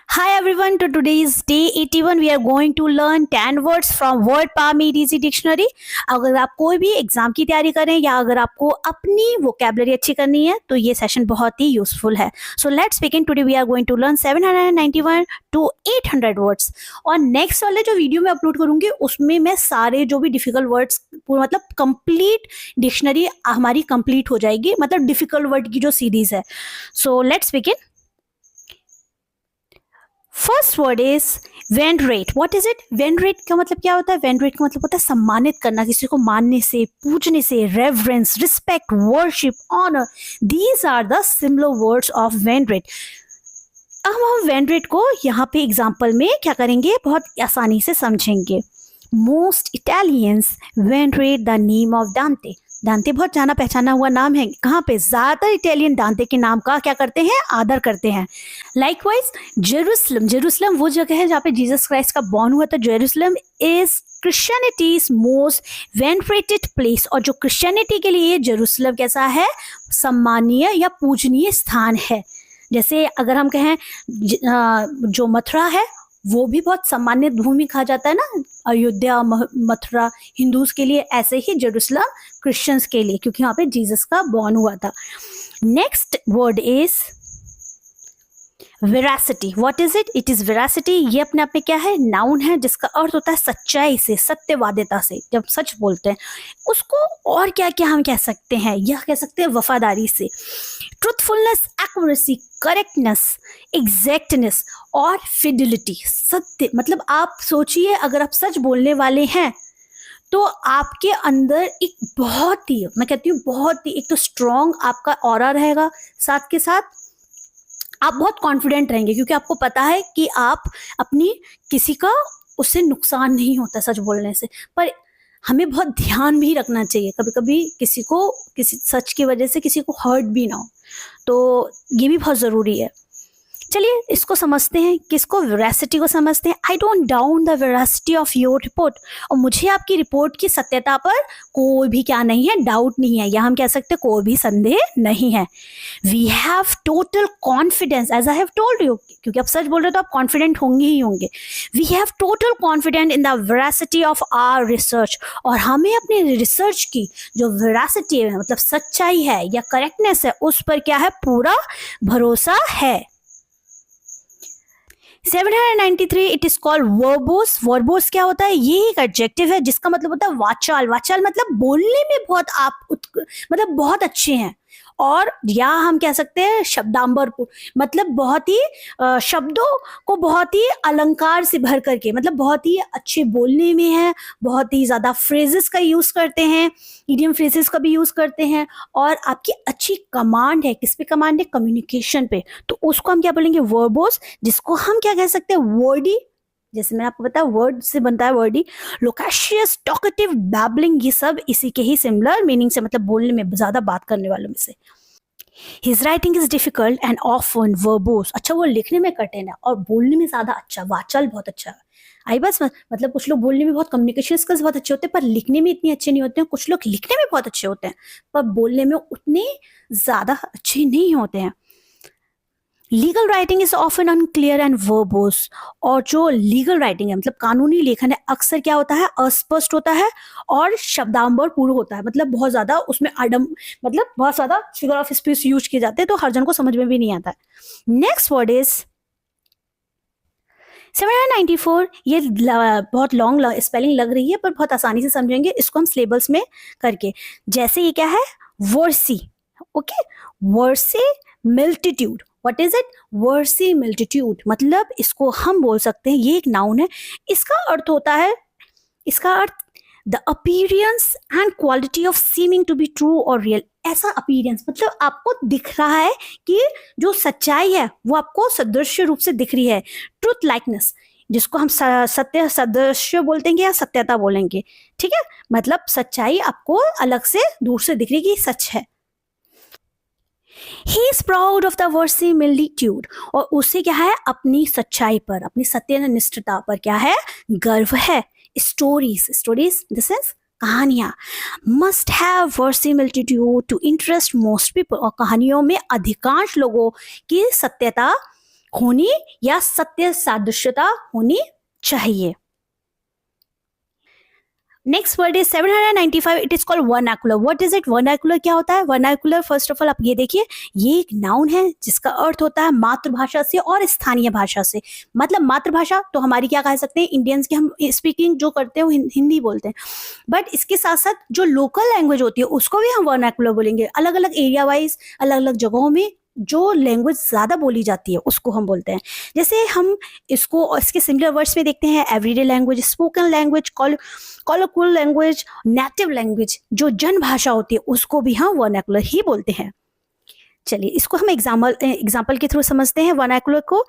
Hi everyone, to today's day 81 we are going to learn 10 words from Word Power Made Easy Dictionary. अगर आप कोई भी exam की तैयारी करें या अगर आपको अपनी वोकैबुलरी अच्छी करनी है तो ये सेशन बहुत ही यूजफुल है. So let's begin. Today we are going to learn 791 to 800 words. और नेक्स्ट वाले जो वीडियो मैं अपलोड करूंगी उसमें मैं सारे जो भी डिफिकल्ट वर्ड्स मतलब कंप्लीट डिक्शनरी हमारी कंप्लीट हो जाएगी, मतलब डिफिकल्ट वर्ड की जो सीरीज है. So let's begin. First word is venerate. What is it? Venerate का मतलब क्या होता है? वेनरेट का मतलब होता है सम्मानित करना, किसी को मानने से, पूजने से. Reverence, respect, worship, honour, these are the similar words of venerate. अब हम वेनरेट को यहाँ पे एग्जाम्पल में क्या करेंगे, बहुत आसानी से समझेंगे. Most Italians venerate the name of Dante. Dante बहुत जाना पहचाना हुआ नाम है. कहाँ पे? ज्यादातर इटालियन डांते के नाम का क्या करते हैं? आदर करते हैं. Likewise Jerusalem. जेरूसलम वो जगह है जहाँ पे जीसस क्राइस्ट का बॉर्न हुआ था. Jerusalem is Christianity's most venerated place. और जो क्रिश्चियनिटी के लिए जेरूसलम कैसा है? सम्मानीय या पूजनीय स्थान है. जैसे अगर हम कहें जो मथुरा है वो भी बहुत सम्मानित भूमि कहा जाता है ना, अयोध्या, मथुरा हिंदूज के लिए, ऐसे ही जेरूसलम क्रिश्चियंस के लिए, क्योंकि यहाँ पे जीसस का बॉर्न हुआ था. Next word is veracity. What is it? It is veracity. ये अपने आप में क्या है? नाउन है जिसका अर्थ होता है सच्चाई से, सत्यवादिता से. जब सच बोलते हैं उसको और क्या क्या हम कह सकते हैं? यह कह सकते हैं वफादारी से. ट्रूथफुलनेस, एक्यूरेसी, करेक्टनेस, एग्जैक्टनेस और फिडिलिटी. सत्य मतलब आप सोचिए, अगर आप सच बोलने वाले हैं तो आपके अंदर एक बहुत ही, मैं कहती हूँ बहुत ही, एक तो स्ट्रॉन्ग आपका ऑरा रहेगा, साथ के साथ आप बहुत कॉन्फिडेंट रहेंगे क्योंकि आपको पता है कि आप अपनी किसी का उससे नुकसान नहीं होता सच बोलने से. पर हमें बहुत ध्यान भी रखना चाहिए, कभी कभी किसी को किसी सच की वजह से किसी को हर्ट भी ना हो, तो ये भी बहुत ज़रूरी है. चलिए इसको समझते हैं, किसको? वेरासिटी को समझते हैं. I don't doubt the veracity of your report. और मुझे आपकी रिपोर्ट की सत्यता पर कोई भी क्या नहीं है? डाउट नहीं है, या हम कह सकते हैं कोई भी संदेह नहीं है. We have total confidence, as I have told you, क्योंकि आप सच बोल रहे हो तो आप कॉन्फिडेंट होंगे ही होंगे. We have total confidence in the veracity of our research. और हमें अपने रिसर्च की जो वेरासिटी है, मतलब सच्चाई है या करेक्टनेस है, उस पर क्या है? पूरा भरोसा है. 793 it is called verbose. Verbose क्या होता है? ये एक एडजेक्टिव है जिसका मतलब होता है वाचाल. वाचाल मतलब बोलने में बहुत आप मतलब बहुत अच्छे हैं. और या हम कह सकते हैं शब्दांबर, मतलब बहुत ही शब्दों को बहुत ही अलंकार से भर करके, मतलब बहुत ही अच्छे बोलने में है, बहुत ही ज्यादा फ्रेजेस का यूज करते हैं, इडियम फ्रेजेस का भी यूज करते हैं. और आपकी अच्छी कमांड है. किस पे कमांड है? कम्युनिकेशन पे. तो उसको हम क्या बोलेंगे? वर्बोस. जिसको हम क्या कह सकते हैं? वर्डी. जैसे मैंने आपको बताया वर्ड से बनता है वर्डी. लोकेशियस, टॉकेटिव, बैबलिंग, ये सब इसी के ही सिमिलर मीनिंग से, मतलब बोलने में ज्यादा बात करने वालों में से. His writing is difficult and often verbose. अच्छा, वो लिखने में कठिन है और बोलने में ज्यादा अच्छा, वाचाल बहुत अच्छा है. आई बस मतलब कुछ लोग बोलने में बहुत, कम्युनिकेशन स्किल्स बहुत अच्छे होते हैं पर लिखने में इतने अच्छे नहीं होते हैं. कुछ लोग लिखने में बहुत अच्छे होते हैं पर बोलने में उतने ज्यादा अच्छे नहीं होते हैं. Legal writing is often unclear and verbose. और जो लीगल राइटिंग है, मतलब कानूनी लेखन है, अक्सर क्या होता है? अस्पष्ट होता है और शब्दांबर पूर्ण होता है. मतलब बहुत ज्यादा उसमें मतलब बहुत ज्यादा फिगर ऑफ स्पीच यूज किए जाते हैं, तो हर जन को समझ में भी नहीं आता है. Next word is 794. ये बहुत लॉन्ग स्पेलिंग लग रही है पर बहुत आसानी से समझेंगे इसको हम सिलेबस में करके. जैसे ये क्या है? वर्सी. ओके, वर्सी मिल्टीट्यूड. What is it? वर्सी मिल्टीट्यूड मतलब इसको हम बोल सकते हैं, ये एक नाउन है. इसका अर्थ होता है, इसका अर्थ the appearance and quality of seeming to be true और रियल. ऐसा अपीयरेंस मतलब आपको दिख रहा है कि जो सच्चाई है वो आपको सदृश्य रूप से दिख रही है. ट्रूथ लाइकनेस, जिसको हम सत्य सदृश्य बोलते हैं या सत्यता बोलेंगे. ठीक है, मतलब सच्चाई आपको अलग से दूर से दिख रही है कि सच है. He is proud of the verisimilitude. और उसे क्या है? अपनी सच्चाई पर, अपनी सत्यनिष्ठता पर क्या है? गर्व है. स्टोरीज. स्टोरीज दिस इज कहानियां. Must have verisimilitude to interest most people. और कहानियों में अधिकांश लोगों की सत्यता होनी या सत्य सादृश्यता होनी चाहिए। Next word is 795, it is called vernacular. What is it? Vernacular क्या होता है? वर्नाकुलर फर्स्ट ऑफ ऑल आप ये देखिए, ये एक नाउन है जिसका अर्थ होता है मातृभाषा से और स्थानीय भाषा से। मतलब मातृभाषा तो हमारी क्या कह सकते हैं, इंडियंस की हम स्पीकिंग जो करते हैं वो हिंदी बोलते हैं, बट इसके साथ साथ जो लोकल लैंग्वेज होती है उसको भी हम वर्नाकुलर बोलेंगे। अलग अलग एरिया वाइज अलग अलग जगहों में जो लैंग्वेज ज्यादा बोली जाती है उसको हम बोलते हैं। जैसे हम इसको इसके सिमिलर वर्ड्स में देखते हैं, everyday language, spoken language, colloquial language, native language, जो जन भाषा होती है उसको भी हम वर्नाकुलर ही बोलते हैं। चलिए इसको हम एग्जाम्पल के थ्रू समझते हैं वर्नाकुलर को।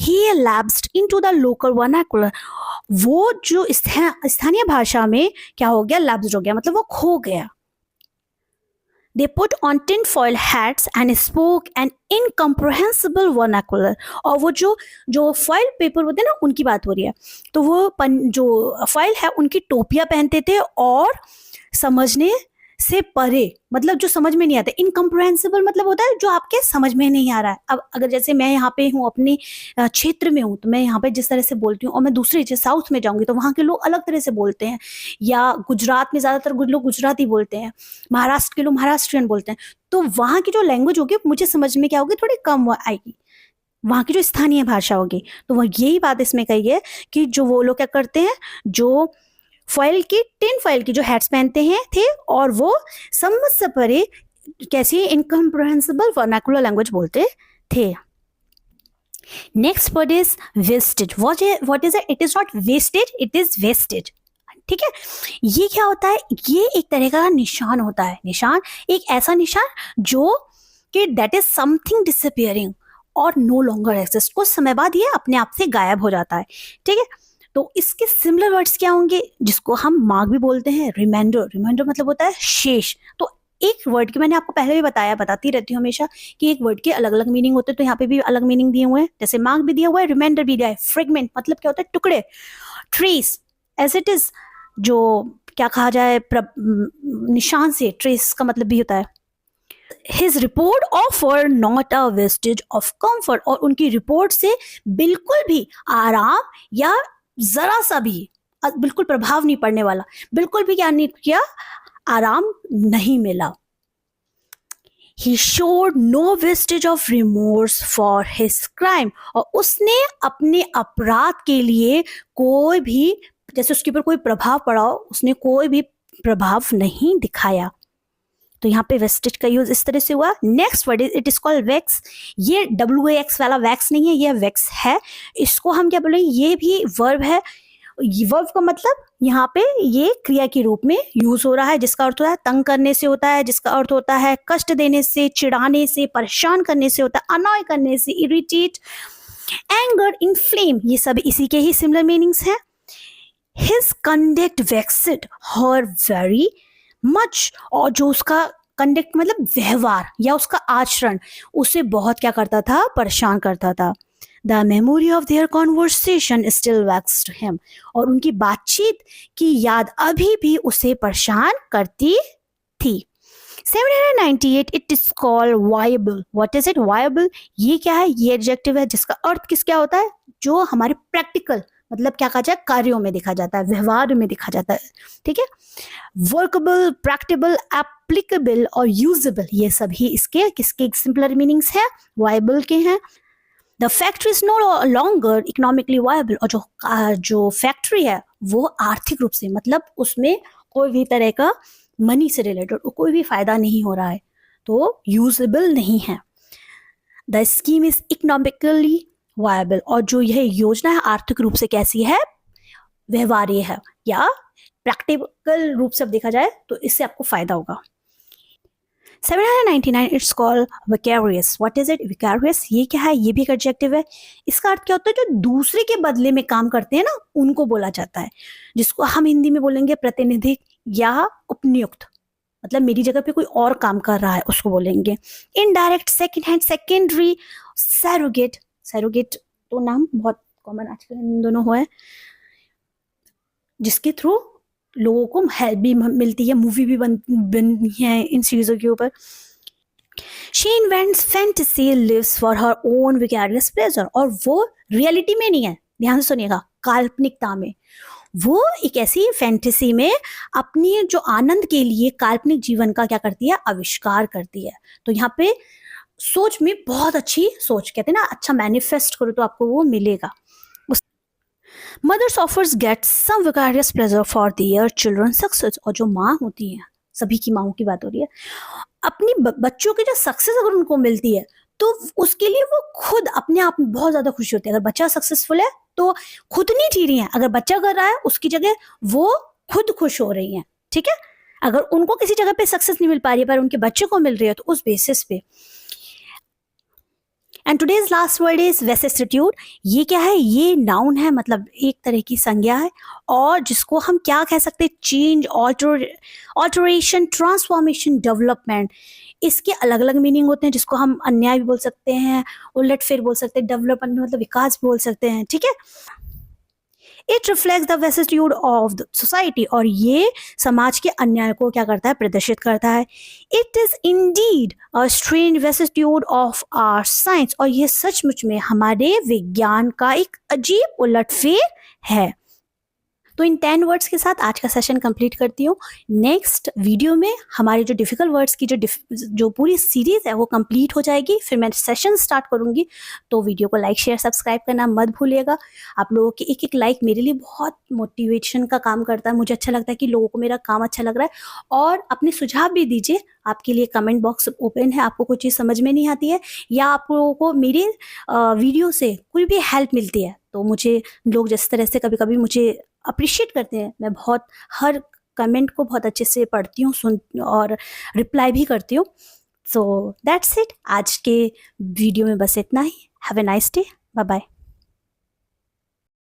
He lapsed into the local vernacular, वो जो स्थानीय भाषा में क्या हो गया, लैप्स्ड हो गया, मतलब वो खो गया। They put on tinfoil hats and spoke an incomprehensible vernacular, और वो जो फॉइल पेपर होते हैं ना उनकी बात हो रही है, तो वो जो फॉइल है उनकी टोपियां पहनते थे और समझने से परे, मतलब जो समझ में नहीं आता। इनकम्प्रहेंसिबल मतलब होता है जो आपके समझ में नहीं आ रहा है। अब अगर जैसे मैं यहाँ पे हूँ, अपने क्षेत्र में हूँ, तो मैं यहाँ पे जिस तरह से बोलती हूँ और मैं दूसरे जैसे साउथ में जाऊंगी तो वहाँ के लोग अलग तरह से बोलते हैं, या गुजरात में ज़्यादातर लोग गुजराती बोलते हैं, महाराष्ट्र के लोग महाराष्ट्रियन बोलते हैं, तो वहाँ की जो लैंग्वेज होगी मुझे समझ में क्या होगी, थोड़ी कम आएगी, वहाँ की जो स्थानीय भाषा होगी। तो वह यही बात इसमें कही है कि जो वो लोग क्या करते हैं, जो टिन फॉइल की जो हैट्स पहनते हैं थे और वो समझ से परे कैसी इनकम्प्रहेंसिबल वर्नाकुलर लैंग्वेज बोलते थे। Next word is wastage. What is it? Is not wastage, it is wastage. ठीक है, ये क्या होता है? ये एक तरह का निशान होता है। निशान एक ऐसा निशान जो कि दैट इज समथिंग डिसअपियरिंग और नो लॉन्गर एग्जिस्ट, कुछ समय बाद ये अपने आप से गायब हो जाता है। ठीक है, तो इसके सिमिलर वर्ड्स क्या होंगे, जिसको हम मार्क भी बोलते हैं, रिमाइंडर। रिमाइंडर मतलब होता है शेष। तो एक वर्ड की मैंने आपको पहले भी बताती रहती हूँ हमेशा कि एक वर्ड के अलग अलग मीनिंग होते हैं, तो यहाँ पे भी अलग मीनिंग दिए हुए हैं। जैसे मार्क भी दिया हुआ है, रिमाइंडर भी दिया है। फ्रेगमेंट मतलब क्या होता है, टुकड़े। ट्रेस एज इट इज, जो क्या कहा जाए, निशान से, ट्रेस का मतलब भी होता है। His report offered not a vestige of comfort, और उनकी रिपोर्ट से बिल्कुल भी आराम या जरा सा भी बिल्कुल प्रभाव नहीं पड़ने वाला, बिल्कुल भी क्या नहीं किया, आराम नहीं मिला। He showed no vestige of remorse for his crime, और उसने अपने अपराध के लिए कोई भी, जैसे उसके ऊपर कोई प्रभाव पड़ा हो, उसने कोई भी प्रभाव नहीं दिखाया। तो यहाँ पे वेस्टेज का यूज इस तरह से हुआ। Next word is, it is called wax. ये WAX वाला वैक्स नहीं है, ये वैक्स है। इसको हम क्या बोलेंगे, ये भी वर्ब है। वर्ब का मतलब यहाँ पे ये क्रिया के रूप में यूज हो रहा है, जिसका अर्थ होता है तंग करने से होता है, जिसका अर्थ होता है कष्ट देने से, चिढ़ाने से, परेशान करने से होता है, अनॉय करने से, इरिटेट, एंगर, इन्फ्लेम, ये सब इसी के ही सिमिलर मीनिंग्स हैं। His conduct vexed her very much, और जो उसका कंडक्ट मतलब व्यवहार या उसका आचरण उसे बहुत क्या करता था, परेशान करता था। The memory of their conversation still vaxxed him, और उनकी बातचीत की याद अभी भी उसे परेशान करती थी। 798, it is called viable. What is it? Viable, ये क्या है, ये एडजेक्टिव है जिसका अर्थ किस क्या होता है, जो हमारे प्रैक्टिकल मतलब क्या कहा जाए, कार्यों में दिखा जाता है, व्यवहार में दिखा जाता है। ठीक है, वर्कबल, प्रैक्टिकल, एप्लीकेबल और यूजेबल, ये सभी इसके किसके सिंपलर मीनिंग्स हैं, वायबल के हैं। The factory is no longer economically viable, और जो फैक्ट्री है वो आर्थिक रूप से, मतलब उसमें कोई भी तरह का मनी से रिलेटेड कोई भी फायदा नहीं हो रहा है, तो यूजेबल नहीं है। The scheme is economically viable, और जो यह योजना है आर्थिक रूप से कैसी है, व्यवहार्य है, या प्रैक्टिकल रूप से देखा जाए तो इससे आपको फायदा होगा। 799, it's called vicarious. What is it? Vicarious, ये क्या है, ये भी एक एडजेक्टिव है। इसका अर्थ क्या होता है, जो दूसरे के बदले में काम करते हैं ना, उनको बोला जाता है, जिसको हम हिंदी में बोलेंगे प्रतिनिधि या उपनियुक्त, मतलब मेरी जगह पे कोई और काम कर रहा है उसको बोलेंगे। Indirect, second hand, secondary, surrogate. Surrogate तो नाम बहुत कॉमन आजकल इन दोनों हुआ है, जिसके थ्रू लोगों को हेल्प भी मिलती है, मूवी भी बनी है इन चीज़ों के ऊपर। She invents fantasy, lives for her own vicarious pleasure, और वो रियलिटी में नहीं है, ध्यान से सुनिएगा, काल्पनिकता में। वो एक ऐसी फैंटेसी में अपनी जो आनंद के लिए काल्पनिक जीवन का क्या करती है, आविष्कार करती है। तो यहाँ पे सोच में बहुत अच्छी सोच, कहते हैं ना, अच्छा मैनिफेस्ट करो तो आपको वो मिलेगा। Mothers offers get some vicarious pleasure for their children success, और जो माँ होती है, सभी की माओं की बात हो रही है, अपनी बच्चों की जो सक्सेस अगर उनको मिलती है तो उसके लिए वो खुद अपने आप में बहुत ज्यादा खुशी होती है। अगर बच्चा सक्सेसफुल है तो खुद नहीं जी रही है, अगर बच्चा कर रहा है उसकी जगह वो खुद खुश हो रही है, ठीक है। अगर उनको किसी जगह पे सक्सेस नहीं मिल पा रही है पर उनके बच्चे को मिल रही है तो उस बेसिस पे। And today's last word is vicissitude. ये क्या है, ये नाउन है, मतलब एक तरह की संज्ञा है, और जिसको हम क्या कह सकते हैं, चेंज, ऑल्टरेशन, ट्रांसफॉर्मेशन, डेवलपमेंट। इसके अलग अलग मीनिंग होते हैं, जिसको हम अन्याय भी बोल सकते हैं, उलटफेर बोल सकते हैं, डेवलपमेंट मतलब विकास भी बोल सकते हैं, ठीक है। It reflects the vicissitude of the society, और ये समाज के अन्याय को क्या करता है, प्रदर्शित करता है। It is indeed a strange vicissitude of our science, और ये सचमुच में हमारे विज्ञान का एक अजीब उलटफेर है। तो इन 10 वर्ड्स के साथ आज का सेशन कंप्लीट करती हूँ। नेक्स्ट वीडियो में हमारी जो डिफिकल्ट वर्ड्स की जो पूरी सीरीज है वो कंप्लीट हो जाएगी, फिर मैं सेशन स्टार्ट करूँगी। तो वीडियो को लाइक शेयर सब्सक्राइब करना मत भूलिएगा। आप लोगों की एक एक लाइक मेरे लिए बहुत मोटिवेशन का काम करता है, मुझे अच्छा लगता है कि लोगों को मेरा काम अच्छा लग रहा है। और अपने सुझाव भी दीजिए, आपके लिए कमेंट बॉक्स ओपन है। आपको कोई चीज़ समझ में नहीं आती है या आप लोगों को मेरे वीडियो से कोई भी हेल्प मिलती है तो मुझे लोग जिस तरह से कभी कभी मुझे अप्रिशिएट करते हैं, मैं बहुत हर कमेंट को बहुत अच्छे से पढ़ती हूँ, सुन और रिप्लाई भी करती हूँ। सो दैट्स इट, आज के वीडियो में बस इतना ही। Have a nice day, bye bye.